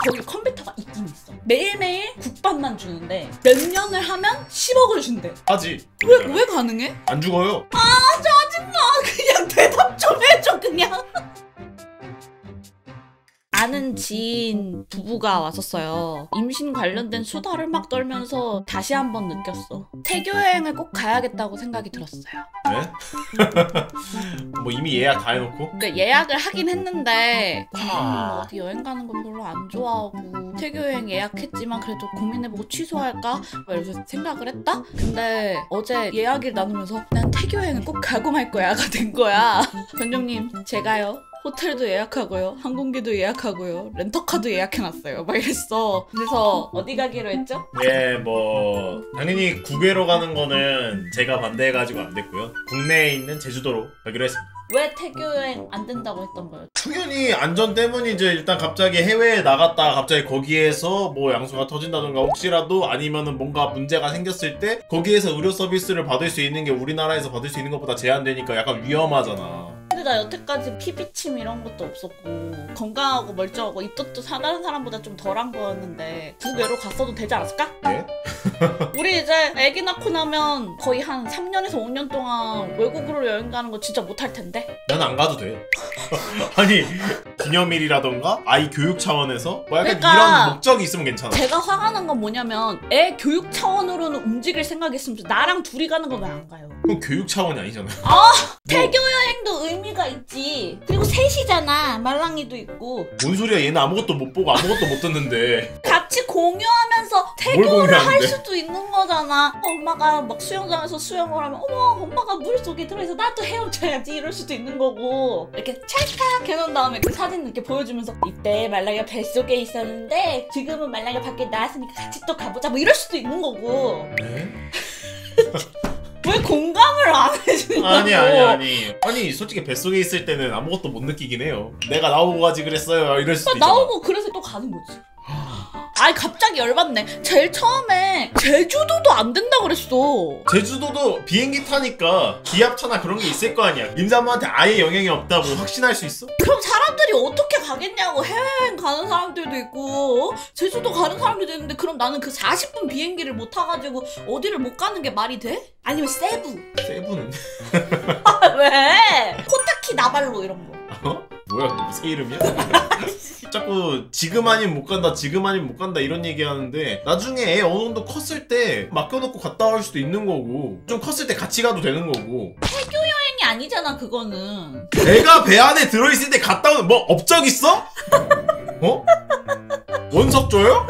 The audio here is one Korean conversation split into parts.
거기 컴퓨터가 있긴 있어. 매일매일 국밥만 주는데 몇 년을 하면 10억을 준대. 하지. 왜 가능해? 안 죽어요. 아 짜증나. 그냥 대답 좀 해줘 그냥. 아는 지인 부부가 왔었어요. 임신 관련된 수다를 막 떨면서 다시 한번 느꼈어. 태교 여행을 꼭 가야겠다고 생각이 들었어요. 네? 뭐 이미 예약 다 해놓고? 그러니까 예약을 하긴 했는데 어디 여행 가는 건 별로 안 좋아하고 태교 여행 예약했지만 그래도 고민해보고 취소할까? 막 이렇게 생각을 했다? 근데 어제 이야기를 나누면서 난 태교 여행을 꼭 가고 말 거야가 된 거야. 변종님 제가요 호텔도 예약하고요, 항공기도 예약하고요, 렌터카도 예약해놨어요. 막 이랬어. 그래서 어디 가기로 했죠? 예, 뭐 당연히 국외로 가는 거는 제가 반대해가지고 안 됐고요. 국내에 있는 제주도로 가기로 했습니다. 왜 태교 여행 안 된다고 했던 거예요? 당연히 안전 때문이죠. 일단 갑자기 해외에 나갔다가 갑자기 거기에서 뭐 양수가 터진다던가 혹시라도 아니면은 뭔가 문제가 생겼을 때 거기에서 의료 서비스를 받을 수 있는 게 우리나라에서 받을 수 있는 것보다 제한되니까 약간 위험하잖아. 근데 나 여태까지 피비침 이런 것도 없었고 건강하고 멀쩡하고 입덧도 다른 사람보다 좀 덜한 거였는데 국외로 갔어도 되지 않았을까? 네? 우리 이제 애기 낳고 나면 거의 한 3년에서 5년 동안 외국으로 여행 가는 거 진짜 못할 텐데? 난 안 가도 돼. 아니 기념일이라던가 아이 교육 차원에서 뭐 약간 그러니까 이런 목적이 있으면 괜찮아. 제가 화가 난 건 뭐냐면 애 교육 차원으로는 움직일 생각이 있으면 나랑 둘이 가는 건 왜 안 가요? 그건 교육 차원이 아니잖아요. 태교 여행도 의미가 있지. 그리고 셋이잖아. 말랑이도 있고. 뭔 소리야, 얘는 아무것도 못 보고 아무것도 못 듣는데. 같이 공유하면서 태교를 할 수도 있는 거잖아. 엄마가 막 수영장에서 수영을 하면 어머 엄마가 물속에 들어있어 나도 헤엄쳐야지 이럴 수도 있는 거고. 이렇게 찰칵 해놓은 다음에 그 사진 이렇게 보여주면서 이때 말랑이가 뱃속에 있었는데 지금은 말랑이가 밖에 나왔으니까 같이 또 가보자 뭐 이럴 수도 있는 거고. 네? 왜 공감을 안 해주냐고. 아니 솔직히 뱃속에 있을 때는 아무것도 못 느끼긴 해요. 내가 나오고 가지 그랬어요 이럴 수도 있잖아. 나오고 그래서 또 가는 거지. 아이 갑자기 열받네. 제일 처음에 제주도도 안 된다 그랬어. 제주도도 비행기 타니까 기압차나 그런 게 있을 거 아니야. 임산부한테 아예 영향이 없다고 확신할 수 있어? 그럼 사람들이 어떻게 가겠냐고. 해외여행 가는 사람들도 있고 제주도 가는 사람들도 있는데 그럼 나는 그 40분 비행기를 못 타가지고 어디를 못 가는 게 말이 돼? 아니면 세부. 세부는? 왜? 코타키 나발로 이런 거. 어? 뭐야 새 이름이야? 자꾸 지금 아니면 못 간다 지금 아니면 못 간다 이런 얘기 하는데 나중에 애 어느 정도 컸을 때 맡겨놓고 갔다 올 수도 있는 거고 좀 컸을 때 같이 가도 되는 거고. 태교 여행이 아니잖아 그거는. 내가 배 안에 들어있을 때 갔다 오는 뭐 업적 있어? 어? 원석 줘요?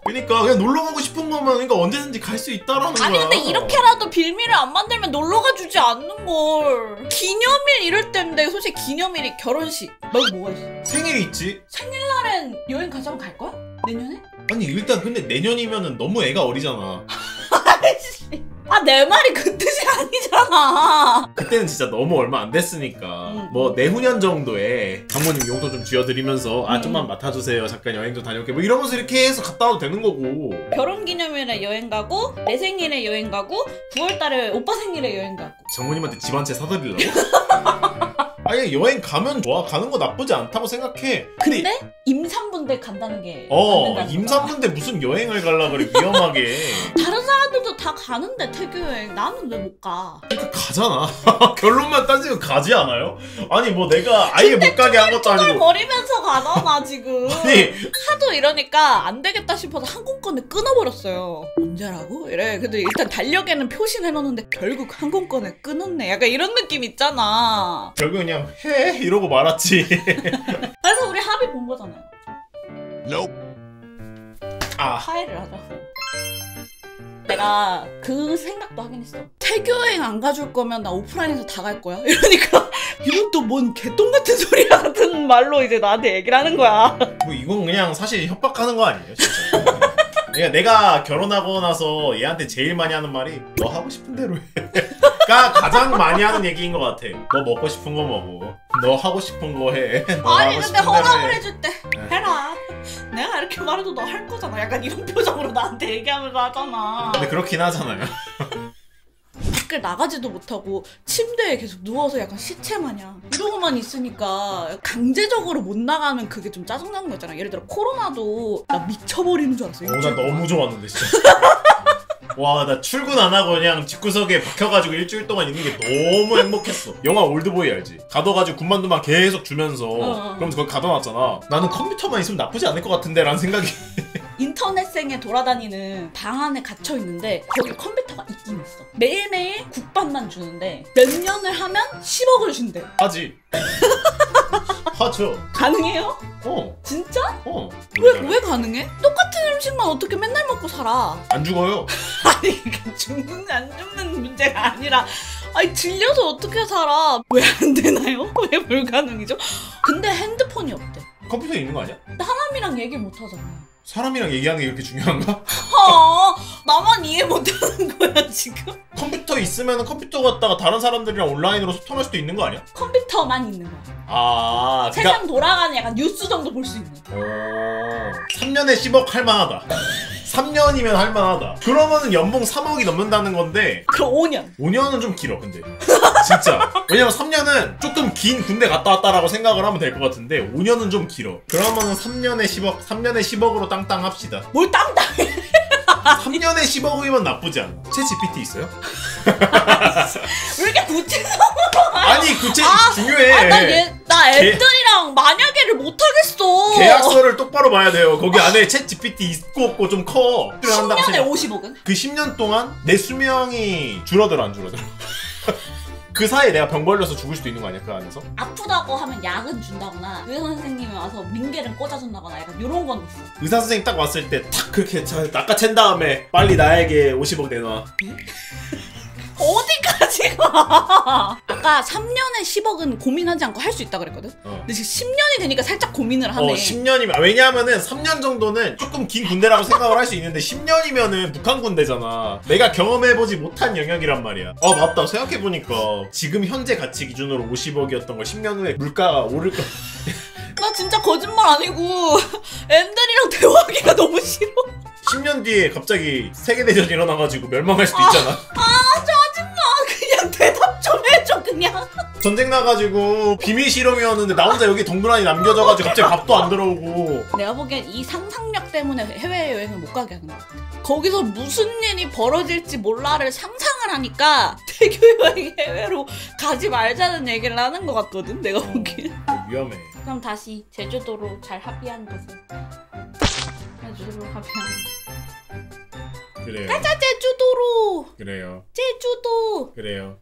그러니까 그냥 놀러 가고 싶은 거면 그러니까 언제든지 갈 수 있다라는 거야. 아니 근데 이렇게라도 빌미를 안 만들면 놀러가 주지 않는 걸. 기념일 이럴 때인데 솔직히 기념일이 결혼식 말고 뭐가 있어? 생일이 있지. 생일날엔 여행 가자면 갈 거야? 내년에? 아니 일단 근데 내년이면은 너무 애가 어리잖아. 아 내 말이 그 뜻이 아니잖아. 그때는 진짜 너무 얼마 안 됐으니까 뭐 내후년 정도에 장모님 용돈 좀 쥐어드리면서 아 좀만 맡아주세요 잠깐 여행 좀 다녀올게 뭐 이러면서 이렇게 해서 갔다 와도 되는 거고. 결혼기념일에 여행 가고 내 생일에 여행 가고 9월달에 오빠 생일에 여행 가고. 장모님한테 집 한 채 사드리려고? 아니 여행 가면 좋아. 가는 거 나쁘지 않다고 생각해. 근데 임산부인데 간다는 게 안 된다는 임산부인데 무슨 여행을 가려고 그래 위험하게. 다른 사람들도 다 가는데 태교 여행 나는 왜 못 가? 그러니까 가잖아. 결론만 따지면 가지 않아요? 아니 뭐 내가 아예 못 가게 한 것도 아니고 버리면서 가잖아 지금. 아니 하도 이러니까 안 되겠다 싶어서 항공권을 끊어버렸어요. 언제라고? 이래. 근데 일단 달력에는 표시해놓는데 결국 항공권을 끊었네. 약간 이런 느낌 있잖아. 결국 그냥 해 이러고 말았지. 그래서 우리 합의 본 거잖아요. Nope. 아 화해를 하자고. 내가 그 생각도 하긴 했어. 태교 여행 안 가줄 거면 나 오프라인에서 다 갈 거야. 이러니까 이건 또 뭔 개똥 같은 소리 같은 말로 이제 나한테 얘기를 하는 거야. 뭐 이건 그냥 사실 협박하는 거 아니에요 진짜. 그러니까 내가 결혼하고 나서 얘한테 제일 많이 하는 말이 너 하고 싶은 대로 해가 가장 많이 하는 얘기인 것 같아. 너 먹고 싶은 거 먹어. 너 하고 싶은 거 해. 아니 근데 허락을 해줄 때 해라. 내가 이렇게 말해도 너 할 거잖아. 약간 이런 표정으로 나한테 얘기하면서 하잖아. 근데 그렇긴 하잖아요. 밖을 나가지도 못하고 침대에 계속 누워서 약간 시체 마냥 이러고만 있으니까 강제적으로 못 나가면 그게 좀 짜증나는 거 있잖아. 예를 들어 코로나도 나 미쳐버리는 줄 알았어. 나 너무 좋았는데 진짜. 와, 나 출근 안 하고 그냥 집구석에 박혀가지고 일주일 동안 있는 게 너무 행복했어. 영화 올드보이 알지? 가둬가지고 군만두만 계속 주면서 그럼 거기 가둬놨잖아. 나는 컴퓨터만 있으면 나쁘지 않을 것 같은데 라는 생각이. 인터넷생에 돌아다니는 방 안에 gat혀 있는데 거기 컴퓨터가 있긴 있어. 매일매일 국밥만 주는데 몇 년을 하면 10억을 준대. 하지. 하죠. 가능해요? 진짜? 왜 가능해? 똑같은 음식만 어떻게 맨날 먹고 살아? 안 죽어요. 아니 죽는 안 죽는 문제가 아니라 아니 들려서 어떻게 살아? 왜 안 되나요? 왜 불가능이죠? 근데 핸드폰이 없대. 컴퓨터에 있는 거 아니야? 사람이랑 얘기 못 하잖아. 사람이랑 얘기하는 게 그렇게 중요한가? 나만 이해 못하는 거야 지금? 컴퓨터 있으면 컴퓨터 갖다가 다른 사람들이랑 온라인으로 소통할 수도 있는 거 아니야? 컴퓨터만 있는 거야. 세상 돌아가는 약간 뉴스 정도 볼 수 있는. 3년에 10억 할만하다. 3년이면 할만하다. 그러면은 연봉 3억이 넘는다는 건데. 그럼 5년. 5년은 좀 길어 근데. 진짜. 왜냐면 3년은 조금 긴 군대 갔다 왔다라고 생각을 하면 될 것 같은데 5년은 좀 길어. 그러면은 3년에 10억, 3년에 10억으로 땅땅 합시다. 뭘 땅땅해? 3년에 10억이면 나쁘지 않아. 챗 GPT 있어요? 왜 이렇게 구체적으로? 아니 중요해. 나 애들이랑 만약에를 못하겠어. 계약서를 똑바로 봐야 돼요. 거기 안에 챗 GPT 있고 없고 좀 커. 10년에 50억은? 그 10년 동안 내 수명이 줄어들어 안 줄어들어? 그 사이에 내가 병 걸려서 죽을 수도 있는 거 아니야? 그 안에서? 아프다고 하면 약은 준다거나 의사 선생님이 와서 민계를 꽂아준다거나 약간 이런 건 있어. 의사 선생님 딱 왔을 때 탁 그렇게 낚아챈 다음에 빨리 나에게 50억 내놔. 어디까지 가? 아까 3년에 10억은 고민하지 않고 할 수 있다 그랬거든? 근데 지금 10년이 되니까 살짝 고민을 하네. 10년이면 왜냐하면은 3년 정도는 조금 긴 군대라고 생각을 할 수 있는데 10년이면은 북한 군대잖아. 내가 경험해보지 못한 영역이란 말이야. 맞다. 생각해보니까 지금 현재 가치 기준으로 50억이었던 걸 10년 후에 물가가 오를 거. 나 진짜 거짓말 아니고 앤들이랑 대화하기가 너무 싫어. 10년 뒤에 갑자기 세계대전이 일어나가지고 멸망할 수도 있잖아. 짜증나. 그냥 대답 좀 해줘 그냥. 전쟁 나가지고 비밀 실험이었는데 나 혼자 여기 덩그러니 남겨져가지고 갑자기 밥도 안 들어오고. 내가 보기엔 이 상상력 때문에 해외여행을 못 가게 하는 것 같아. 거기서 무슨 일이 벌어질지 몰라를 상상을 하니까 태교여행 해외로 가지 말자는 얘기를 하는 것 같거든 내가 보기엔. 위험해. 그럼 다시 제주도로 잘 합의한 곳을. 제주도로 합의한. 그래요. 가자 제주도로. 그래요. 제주도. 그래요.